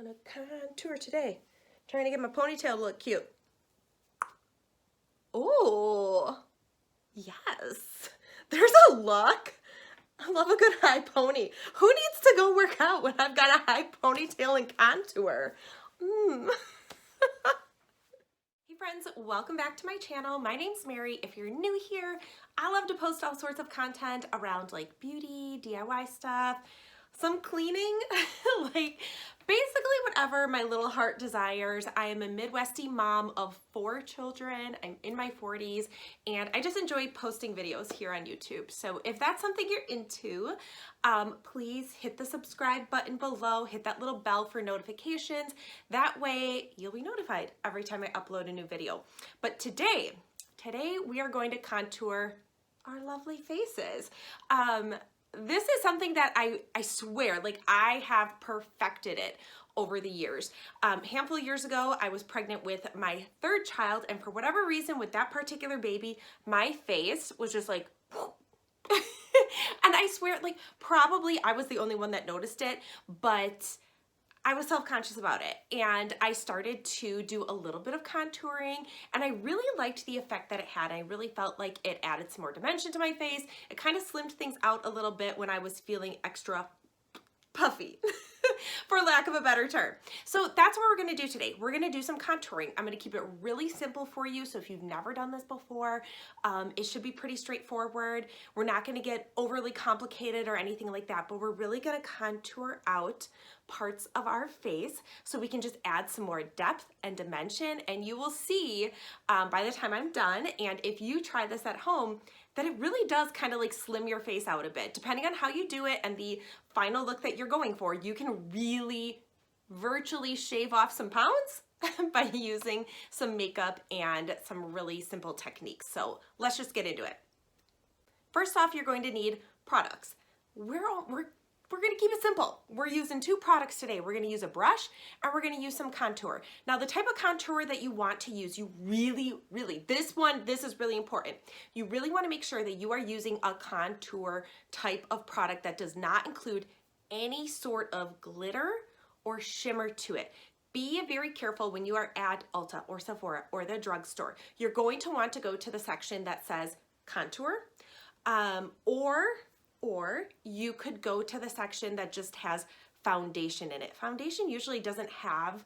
gonna contour today. Trying to get my ponytail to look cute. Oh, yes. There's a look. I love a good high pony. Who needs to go work out when I've got a high ponytail and contour? Hey friends, welcome back to my channel. My name's Mary. If you're new here, I love to post all sorts of content around like beauty, DIY stuff, some cleaning, like basically whatever my little heart desires. I am a Midwestie mom of 4 children. I'm in my 40s and I just enjoy posting videos here on YouTube. So if that's something you're into, please hit the subscribe button below, hit that little bell for notifications. That way you'll be notified every time I upload a new video. But today we are going to contour our lovely faces. This is something that I swear, like I have perfected it over the years. Handful of years ago, I was pregnant with my 3rd child, and for whatever reason with that particular baby, my face was just like, and I swear, like probably I was the only one that noticed it, but I was self-conscious about it, and I started to do a little bit of contouring, and I really liked the effect that it had. I really felt like it added some more dimension to my face. It kind of slimmed things out a little bit when I was feeling extra puffy, for lack of a better term. So that's what we're gonna do today. We're gonna do some contouring. I'm gonna keep it really simple for you, so if you've never done this before, it should be pretty straightforward. We're not gonna get overly complicated or anything like that, but we're really gonna contour out parts of our face so we can just add some more depth and dimension, and you will see by the time I'm done, and if you try this at home, that it really does kind of like slim your face out a bit. Depending on how you do it and the final look that you're going for, you can really virtually shave off some pounds by using some makeup and some really simple techniques. So let's just get into it. First off, you're going to need products. We're gonna keep it simple. We're using 2 products today. We're gonna use a brush and we're gonna use some contour. Now the type of contour that you want to use, you really, this is really important. You really wanna make sure that you are using a contour type of product that does not include any sort of glitter or shimmer to it. Be very careful when you are at Ulta or Sephora or the drugstore. You're going to want to go to the section that says contour, or you could go to the section that just has foundation in it. Foundation usually doesn't have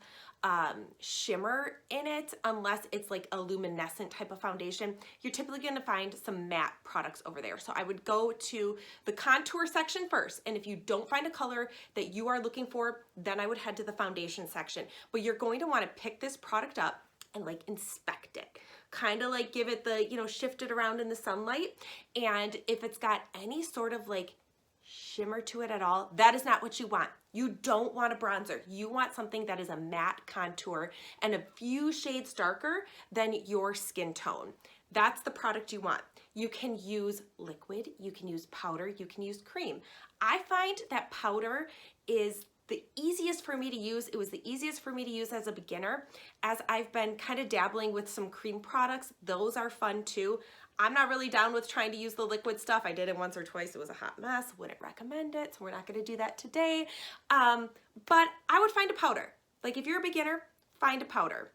shimmer in it unless it's like a luminescent type of foundation. You're typically gonna find some matte products over there. So I would go to the contour section first, and if you don't find a color that you are looking for, then I would head to the foundation section. But you're going to wanna pick this product up and like inspect it. Kind of like give it the, shift it around in the sunlight. And if it's got any sort of like shimmer to it at all, that is not what you want. You don't want a bronzer. You want something that is a matte contour and a few shades darker than your skin tone. That's the product you want. You can use liquid, you can use powder, you can use cream. I find that powder is the easiest for me to use. It was the easiest for me to use as a beginner. As I've been kind of dabbling with some cream products, those are fun too. I'm not really down with trying to use the liquid stuff. I did it once or twice. It was a hot mess. Wouldn't recommend it, so we're not gonna do that today. But I would find a powder. Like if you're a beginner, find a powder.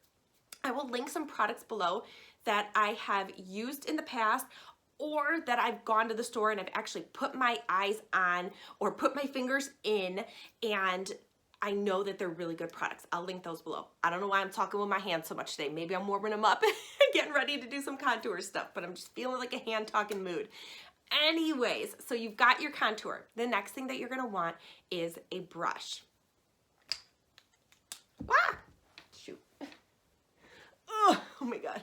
I will link some products below that I have used in the past, or that I've gone to the store and I've actually put my eyes on or put my fingers in, and I know that they're really good products. I'll link those below. I don't know why I'm talking with my hands so much today. Maybe I'm warming them up and getting ready to do some contour stuff, but I'm just feeling like a hand talking mood. Anyways, so you've got your contour. The next thing that you're gonna want is a brush. Ah! Shoot. Oh my God.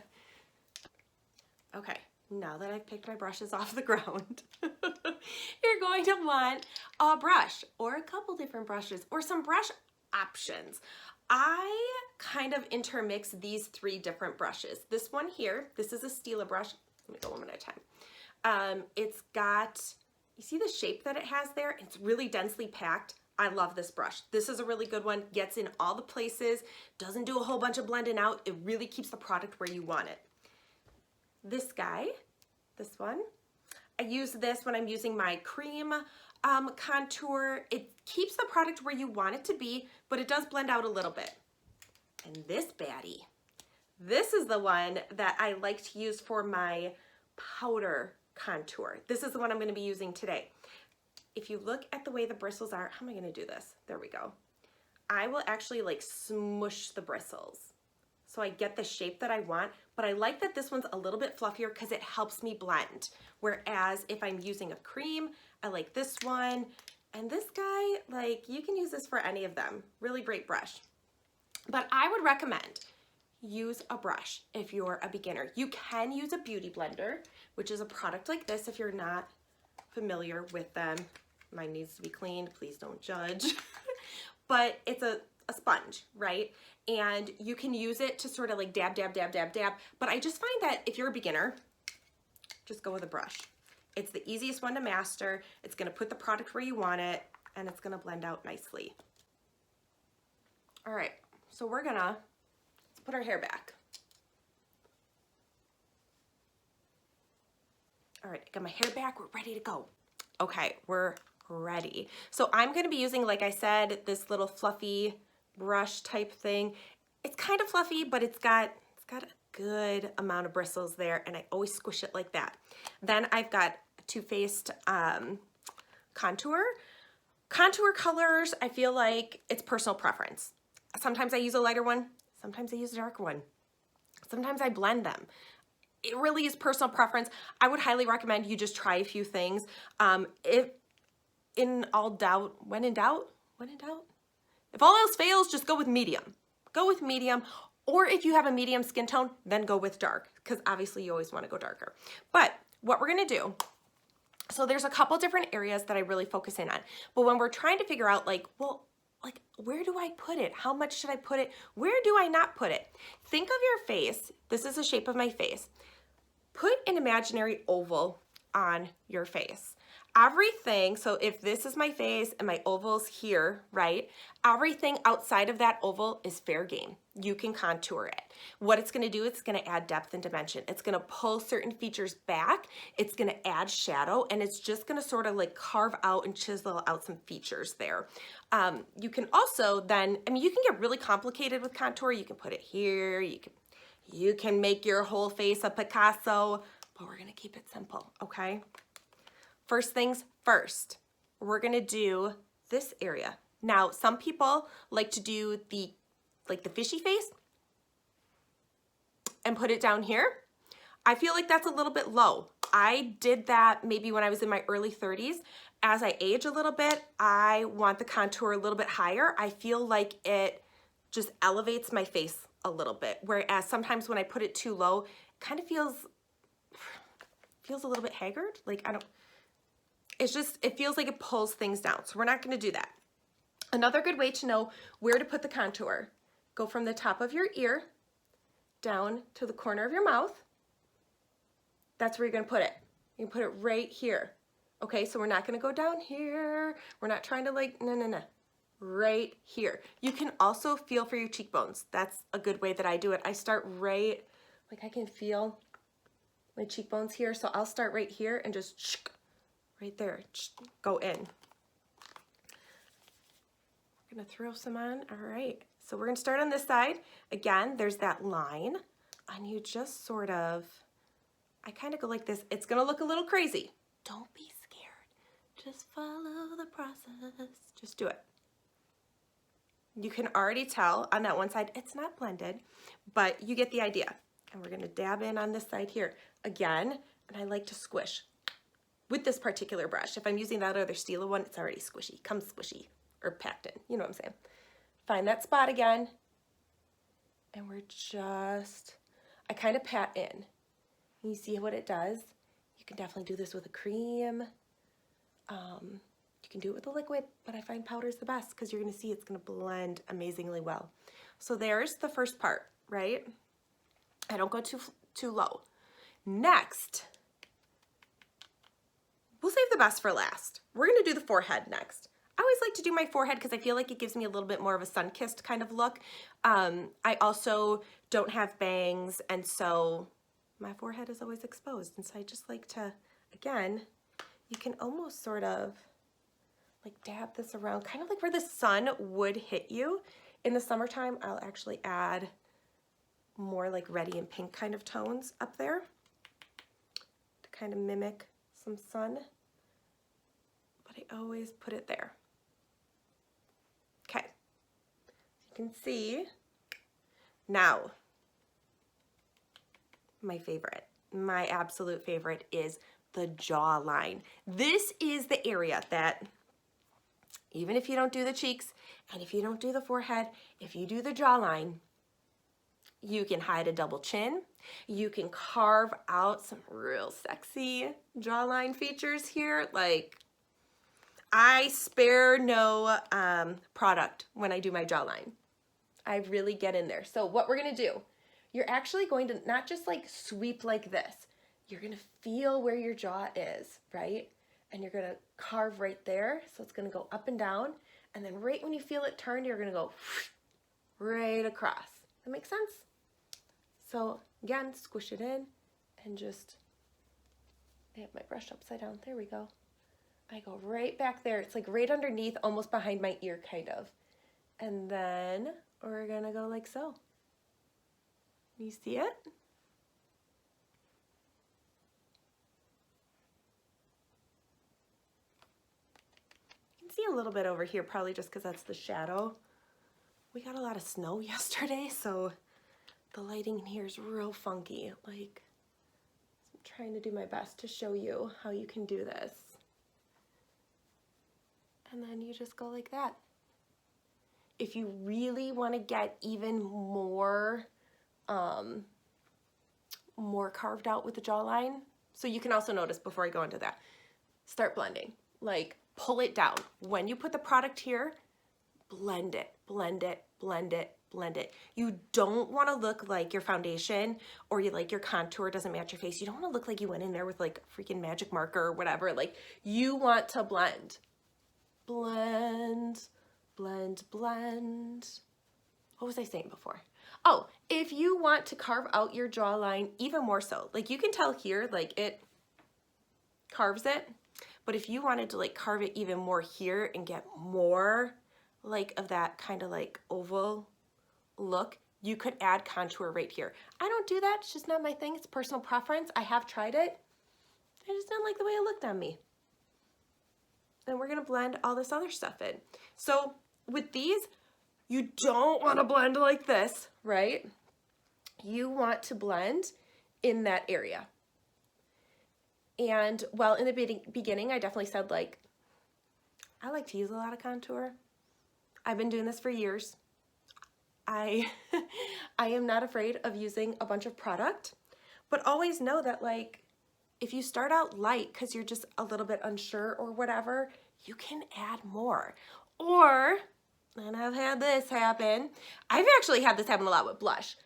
Okay. Now that I've picked my brushes off the ground, you're going to want a brush or a couple different brushes or some brush options. I kind of intermix these 3 different brushes. This one here, this is a Stila brush. Let me go one at a time. It's got, you see the shape that it has there? It's really densely packed. I love this brush. This is a really good one. Gets in all the places, doesn't do a whole bunch of blending out. It really keeps the product where you want it. This guy, this one, I use this when I'm using my cream contour. It keeps the product where you want it to be, but it does blend out a little bit. And this baddie, this is the one that I like to use for my powder contour. This is the one I'm going to be using today. If you look at the way the bristles are, how am I going to do this? There we go. I will actually like smush the bristles so I get the shape that I want, but I like that this one's a little bit fluffier because it helps me blend. Whereas if I'm using a cream, I like this one. And this guy, like, you can use this for any of them. Really great brush. But I would recommend use a brush if you're a beginner. You can use a beauty blender, which is a product like this if you're not familiar with them. Mine needs to be cleaned, please don't judge. But it's a sponge, right? And you can use it to sort of like dab, dab, dab, dab, dab. But I just find that if you're a beginner, just go with a brush. It's the easiest one to master. It's gonna put the product where you want it, and it's gonna blend out nicely. All right, so let's put our hair back. All right, I got my hair back, we're ready to go. Okay, we're ready. So I'm gonna be using, like I said, this little fluffy brush type thing. It's kind of fluffy, but it's got a good amount of bristles there, and I always squish it like that. Then I've got Too Faced contour. Contour colors, I feel like it's personal preference. Sometimes I use a lighter one, sometimes I use a darker one. Sometimes I blend them. It really is personal preference. I would highly recommend you just try a few things. If in doubt, when in doubt, if all else fails, just go with medium. Go with medium, or if you have a medium skin tone, then go with dark, because obviously you always want to go darker. But what we're gonna do, so there's a couple different areas that I really focus in on, but when we're trying to figure out like, well, like, where do I put it? How much should I put it? Where do I not put it? Think of your face. This is the shape of my face. Put an imaginary oval on your face. Everything, so if this is my face and my oval's here, right? Everything outside of that oval is fair game. You can contour it. What it's gonna do, it's gonna add depth and dimension. It's gonna pull certain features back. It's gonna add shadow, and it's just gonna sort of like carve out and chisel out some features there. You can also then, I mean, you can get really complicated with contour. You can put it here, you can make your whole face a Picasso, but we're gonna keep it simple, okay? First things first, we're gonna do this area. Now, some people like to do the fishy face and put it down here. I feel like that's a little bit low. I did that maybe when I was in my early 30s. As I age a little bit, I want the contour a little bit higher. I feel like it just elevates my face a little bit. Whereas sometimes when I put it too low, it kind of feels a little bit haggard. Like, it feels like it pulls things down. So we're not gonna do that. Another good way to know where to put the contour, go from the top of your ear down to the corner of your mouth. That's where you're gonna put it. You can put it right here. Okay, so we're not gonna go down here. We're not trying to like, no. Right here. You can also feel for your cheekbones. That's a good way that I do it. I start right, like I can feel my cheekbones here. So I'll start right here and just right there, go in. We're gonna throw some on, all right. So we're gonna start on this side. Again, there's that line, and you just sort of, I kind of go like this. It's gonna look a little crazy. Don't be scared. Just follow the process. Just do it. You can already tell on that one side, it's not blended, but you get the idea. And we're gonna dab in on this side here. Again, and I like to squish with this particular brush. If I'm using that other Stila one, it's already squishy, comes squishy, or packed in, you know what I'm saying. Find that spot again, and we're just, I kind of pat in. You see what it does? You can definitely do this with a cream. You can do it with a liquid, but I find powder is the best because you're gonna see it's gonna blend amazingly well. So there's the first part, right? I don't go too low. Next, we'll save the best for last. We're gonna do the forehead next. I always like to do my forehead because I feel like it gives me a little bit more of a sun-kissed kind of look. I also don't have bangs, and so my forehead is always exposed. And so I just like to, again, you can almost sort of like dab this around, kind of like where the sun would hit you. In the summertime, I'll actually add more like reddy and pink kind of tones up there to kind of mimic some sun, but I always put it there. Okay, you can see now my favorite, my absolute favorite is the jawline. This is the area that even if you don't do the cheeks and if you don't do the forehead, if you do the jawline, you can hide a double chin. You can carve out some real sexy jawline features here. Like, I spare no product when I do my jawline. I really get in there. So what we're gonna do, you're actually going to not just like sweep like this. You're gonna feel where your jaw is, right? And you're gonna carve right there. So it's gonna go up and down. And then right when you feel it turned, you're gonna go right across. That makes sense? So again, squish it in and just, I have my brush upside down. There we go. I go right back there. It's like right underneath, almost behind my ear kind of. And then we're gonna go like so. You see it? See a little bit over here, probably just because that's the shadow. We got a lot of snow yesterday, so the lighting in here is real funky. Like, I'm trying to do my best to show you how you can do this. And then you just go like that. If you really want to get even more, more carved out with the jawline, so you can also notice before I go into that, start blending. Like, pull it down. When you put the product here, blend it, blend it, blend it, blend it. You don't want to look like your foundation or you like your contour doesn't match your face. You don't want to look like you went in there with like freaking magic marker or whatever. Like, you want to blend. Blend, blend, blend. What was I saying before? Oh, if you want to carve out your jawline even more so, like you can tell here, like it carves it. But if you wanted to like carve it even more here and get more like of that kind of like oval look, you could add contour right here. I don't do that, it's just not my thing, it's personal preference. I have tried it, I just didn't like the way it looked on me. And we're gonna blend all this other stuff in. So with these, you don't wanna blend like this, right? You want to blend in that area. And well, in the beginning, I definitely said like, I like to use a lot of contour. I've been doing this for years. I am not afraid of using a bunch of product, but always know that like, if you start out light because you're just a little bit unsure or whatever, you can add more. Or, and I've had this happen, I've actually had this happen a lot with blush.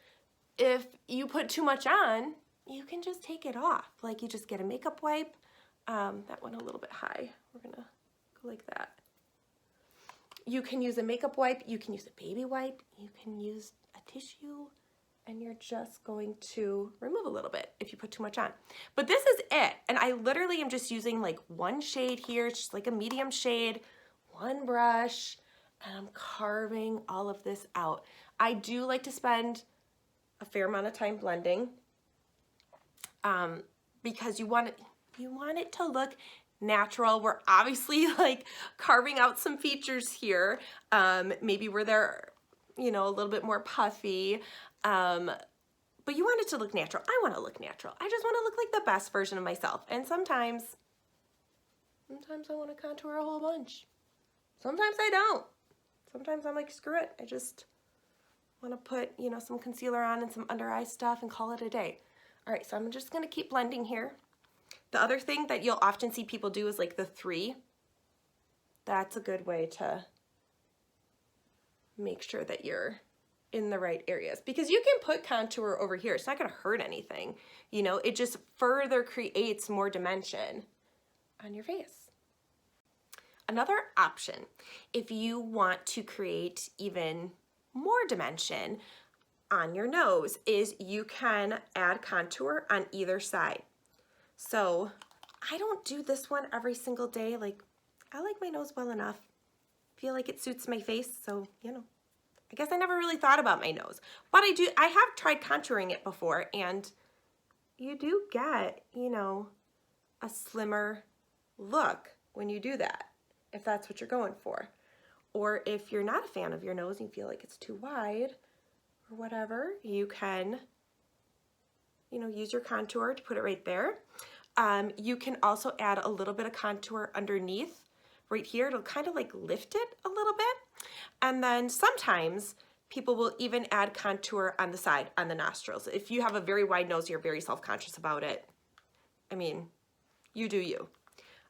If you put too much on, you can just take it off. Like you just get a makeup wipe. That went a little bit high. We're gonna go like that. You can use a makeup wipe, you can use a baby wipe, you can use a tissue, and you're just going to remove a little bit if you put too much on. But this is it. And I literally am just using like one shade here. It's just like a medium shade, one brush, and I'm carving all of this out. I do like to spend a fair amount of time blending. Because you want it to look natural. We're obviously like carving out some features here, maybe where they're, you know, a little bit more puffy, but you want it to look natural. I want to look natural. I just want to look like the best version of myself. And sometimes I want to contour a whole bunch. Sometimes I don't. Sometimes I'm like, screw it. I just want to put, you know, some concealer on and some under eye stuff and call it a day. All right, so I'm just gonna keep blending here. The other thing that you'll often see people do is like the 3. That's a good way to make sure that you're in the right areas, because you can put contour over here. It's not gonna hurt anything. You know, it just further creates more dimension on your face. Another option, if you want to create even more dimension on your nose, is you can add contour on either side. So I don't do this one every single day. Like, I like my nose well enough. Feel like it suits my face, so, you know. I guess I never really thought about my nose. But I have tried contouring it before, and you do get, you know, a slimmer look when you do that, if that's what you're going for. Or if you're not a fan of your nose and you feel like it's too wide or whatever, you can, you know, use your contour to put it right there. You can also add a little bit of contour underneath right here. It'll kind of like lift it a little bit. And then sometimes people will even add contour on the side, on the nostrils. If you have a very wide nose, you're very self-conscious about it. I mean, you do you.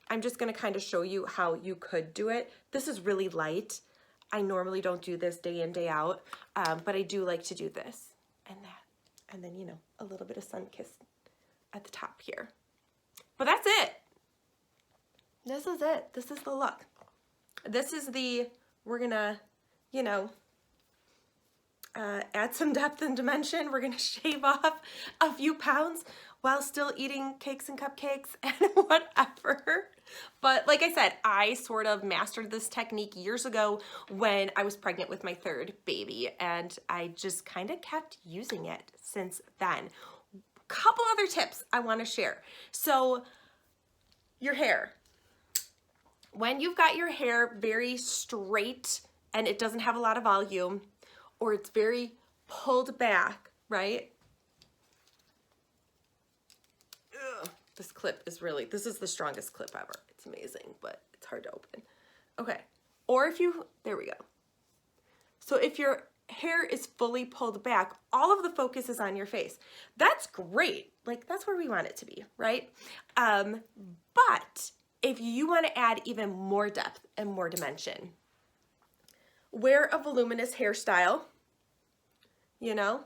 I'm just gonna kind of show you how you could do it. This is really light. I normally don't do this day in, day out, but I do like to do this and that. And then, you know, a little bit of sun kiss at the top here. But that's it. This is it. This is the look. This is the, we're gonna, you know, add some depth and dimension. We're gonna shave off a few pounds while still eating cakes and cupcakes and whatever. But like I said, I sort of mastered this technique years ago when I was pregnant with my third baby, and I just kind of kept using it since then. Couple other tips I want to share. So your hair. When you've got your hair very straight and it doesn't have a lot of volume, or it's very pulled back, right? Ugh, this clip is really, this is the strongest clip ever. It's amazing, but it's hard to open. Okay, or if you, there we go. So if your hair is fully pulled back, all of the focus is on your face. That's great. Like, that's where we want it to be, right? But if you want to add even more depth and more dimension, wear a voluminous hairstyle, you know,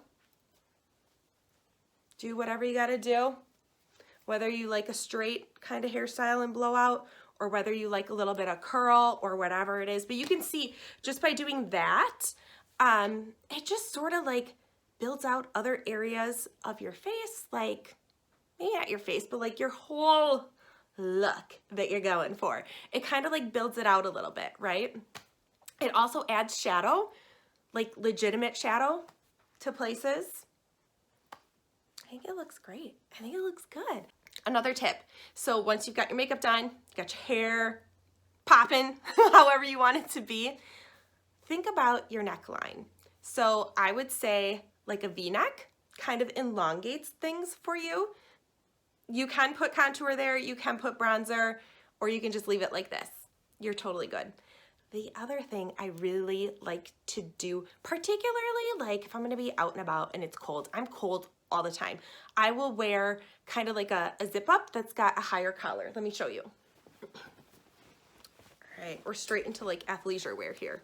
do whatever you got to do, whether you like a straight kind of hairstyle and blowout, or whether you like a little bit of curl or whatever it is. But you can see just by doing that, it just sort of like builds out other areas of your face, like maybe not your face, but like your whole look that you're going for. It kind of like builds it out a little bit, right? It also adds shadow, like legitimate shadow to places. I think it looks great. I think it looks good. Another tip. So once you've got your makeup done, you got your hair popping, however you want it to be, think about your neckline. So I would say like a V-neck kind of elongates things for you. You can put contour there, you can put bronzer, or you can just leave it like this. You're totally good. The other thing I really like to do, particularly like if I'm gonna be out and about and it's cold, I'm cold all the time, I will wear kind of like a zip up that's got a higher collar. Let me show you. All right, we're straight into like athleisure wear here.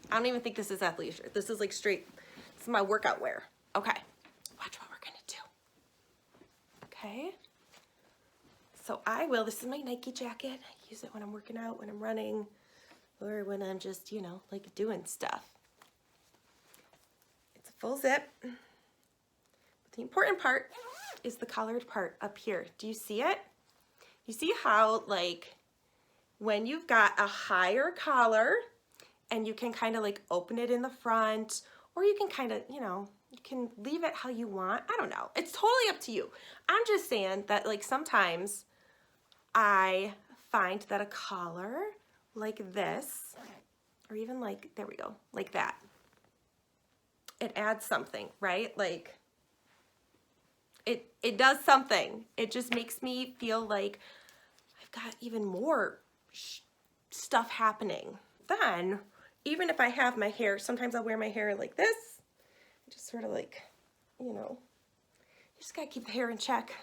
I don't even think this is athleisure. This is like straight, this is my workout wear. Okay, watch what we're gonna do. Okay, so I will, this is my Nike jacket. I use it when I'm working out, when I'm running, or when I'm just, you know, like doing stuff. It's a full zip. But the important part is the collared part up here. Do you see it? You see how like when you've got a higher collar and you can kind of like open it in the front, or you can kind of, you know, you can leave it how you want. I don't know. It's totally up to you. I'm just saying that like sometimes I find that a collar like this, or even like, there we go, like that, it adds something, right? Like it does something. It just makes me feel like I've got even more stuff happening. Then, even if I have my hair, sometimes I'll wear my hair like this, just sort of like, you know, you just gotta keep the hair in check.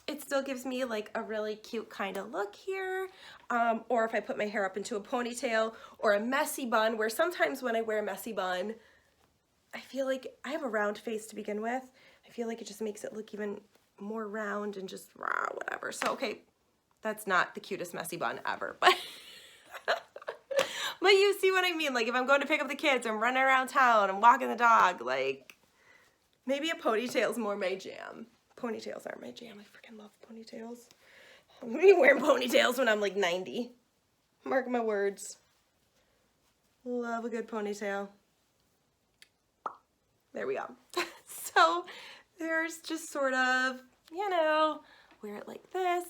It still gives me like a really cute kind of look here. Or if I put my hair up into a ponytail or a messy bun, where sometimes when I wear a messy bun, I feel like I have a round face to begin with. I feel like it just makes it look even more round and just rah, whatever. So, okay, that's not the cutest messy bun ever, but but you see what I mean? Like if I'm going to pick up the kids, I'm running around town, I'm walking the dog, like maybe a ponytail's more my jam. Ponytails aren't my jam. I freaking love ponytails. I'm gonna be wearing ponytails when I'm like 90. Mark my words. Love a good ponytail. There we go. So there's just sort of, you know, wear it like this.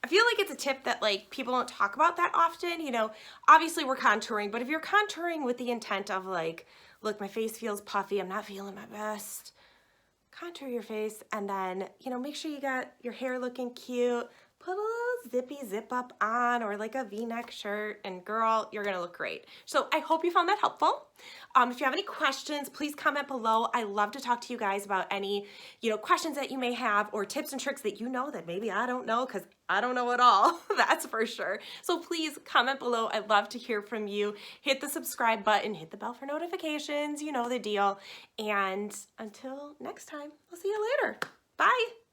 I feel like it's a tip that like people don't talk about that often. You know, obviously we're contouring, but if you're contouring with the intent of like, look, my face feels puffy, I'm not feeling my best, contour your face, and then, you know, make sure you got your hair looking cute. Put a little zippy zip up on, or like a V-neck shirt, and girl, you're gonna look great. So I hope you found that helpful. If you have any questions, please comment below. I love to talk to you guys about any, you know, questions that you may have, or tips and tricks that you know that maybe I don't know, because I don't know it all, that's for sure. So please comment below. I'd love to hear from you. Hit the subscribe button, hit the bell for notifications, you know the deal. And until next time, I'll see you later. Bye.